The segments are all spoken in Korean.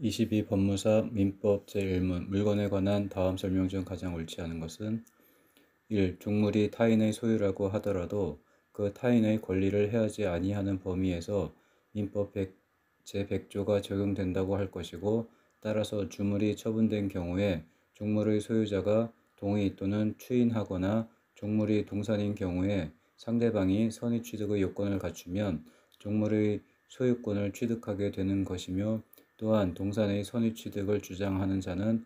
22 법무사 민법 제1문 물건에 관한 다음 설명 중 가장 옳지 않은 것은 1. 종물이 타인의 소유라고 하더라도 그 타인의 권리를 해하지 아니하는 범위에서 민법 제100조가 적용된다고 할 것이고, 따라서 주물이 처분된 경우에 종물의 소유자가 동의 또는 추인하거나 종물이 동산인 경우에 상대방이 선의취득의 요건을 갖추면 종물의 소유권을 취득하게 되는 것이며, 또한 동산의 선의취득을 주장하는 자는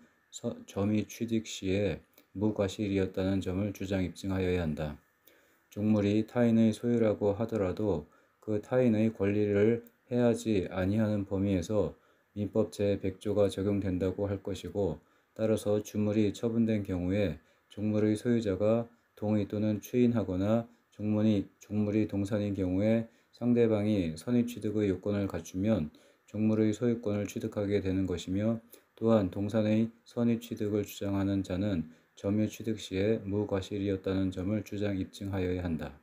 점의 취득 시에 무과실이었다는 점을 주장 입증하여야 한다. 종물이 타인의 소유라고 하더라도 그 타인의 권리를 해하지 아니하는 범위에서 민법 제100조가 적용된다고 할 것이고, 따라서 주물이 처분된 경우에 종물의 소유자가 동의 또는 추인하거나 종물이 동산인 경우에 상대방이 선의취득의 요건을 갖추면 종물의 소유권을 취득하게 되는 것이며, 또한 동산의 선의취득을 주장하는 자는 점유취득 시에 무과실이었다는 점을 주장 입증하여야 한다.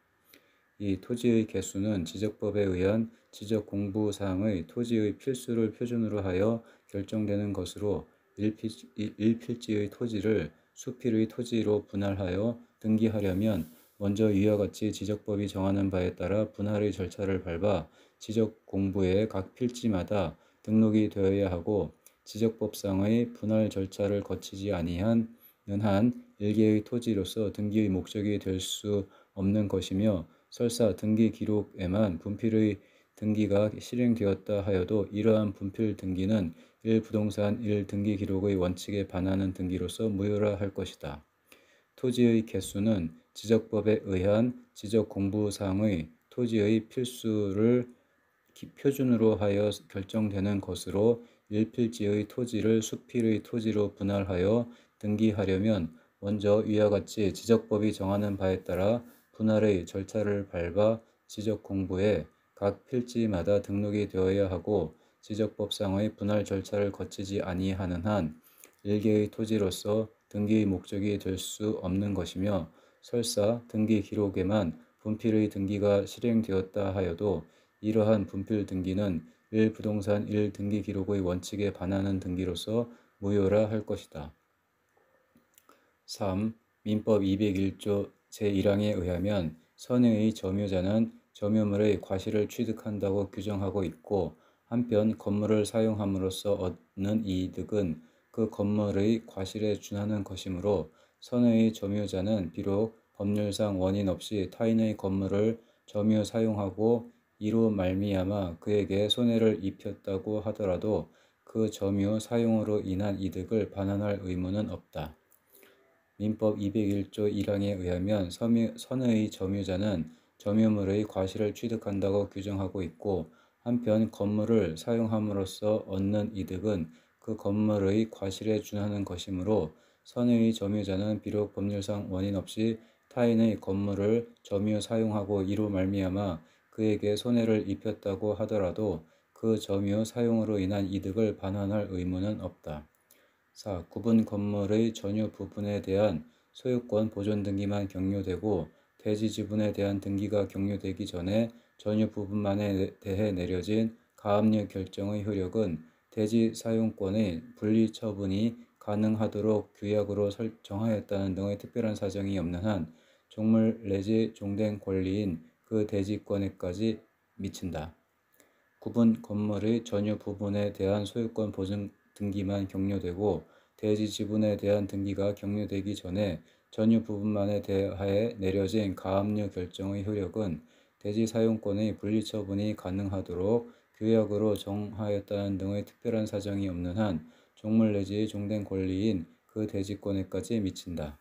이 토지의 개수는 지적법에 의한 지적공부사항의 토지의 필수를 표준으로 하여 결정되는 것으로, 일필지의 토지를 수필의 토지로 분할하여 등기하려면 먼저 위와 같이 지적법이 정하는 바에 따라 분할의 절차를 밟아 지적공부에 각 필지마다 등록이 되어야 하고, 지적법상의 분할 절차를 거치지 아니한 한 일개의 토지로서 등기의 목적이 될 수 없는 것이며, 설사 등기 기록에만 분필의 등기가 실행되었다 하여도 이러한 분필 등기는 1부동산 1등기 기록의 원칙에 반하는 등기로서 무효라 할 것이다. 토지의 개수는 지적법에 의한 지적공부사항의 토지의 필수를 표준으로 하여 결정되는 것으로, 일필지의 토지를 수필의 토지로 분할하여 등기하려면 먼저 위와 같이 지적법이 정하는 바에 따라 분할의 절차를 밟아 지적공부에 각 필지마다 등록이 되어야 하고, 지적법상의 분할 절차를 거치지 아니하는 한 일개의 토지로서 등기의 목적이 될 수 없는 것이며, 설사 등기 기록에만 분필의 등기가 실행되었다 하여도 이러한 분필 등기는 1부동산 1등기 기록의 원칙에 반하는 등기로서 무효라 할 것이다. 3. 민법 201조 제1항에 의하면 선의의 점유자는 점유물의 과실을 취득한다고 규정하고 있고, 한편 건물을 사용함으로써 얻는 이득은 그 건물의 과실에 준하는 것이므로, 선의의 점유자는 비록 법률상 원인 없이 타인의 건물을 점유 사용하고 이로 말미암아 그에게 손해를 입혔다고 하더라도 그 점유 사용으로 인한 이득을 반환할 의무는 없다. 민법 201조 1항에 의하면 선의의 점유자는 점유물의 과실을 취득한다고 규정하고 있고, 한편 건물을 사용함으로써 얻는 이득은 그 건물의 과실에 준하는 것이므로, 선의의 점유자는 비록 법률상 원인 없이 타인의 건물을 점유 사용하고 이로 말미암아 그에게 손해를 입혔다고 하더라도 그 점유 사용으로 인한 이득을 반환할 의무는 없다. 4. 구분 건물의 전유 부분에 대한 소유권 보존 등기만 격려되고, 대지 지분에 대한 등기가 격려되기 전에 전유 부분만에 대해 내려진 가압류 결정의 효력은 대지 사용권의 분리 처분이 가능하도록 규약으로 정하였다는 등의 특별한 사정이 없는 한 종물 내지 종된 권리인 그 대지권에까지 미친다. 구분 건물의 전유 부분에 대한 소유권 보존 등기만 격려되고, 대지 지분에 대한 등기가 격려되기 전에 전유 부분만에 대하여 내려진 가압류 결정의 효력은 대지 사용권의 분리처분이 가능하도록 규약으로 정하였다는 등의 특별한 사정이 없는 한 종물 내지 종된 권리인 그 대지권에까지 미친다.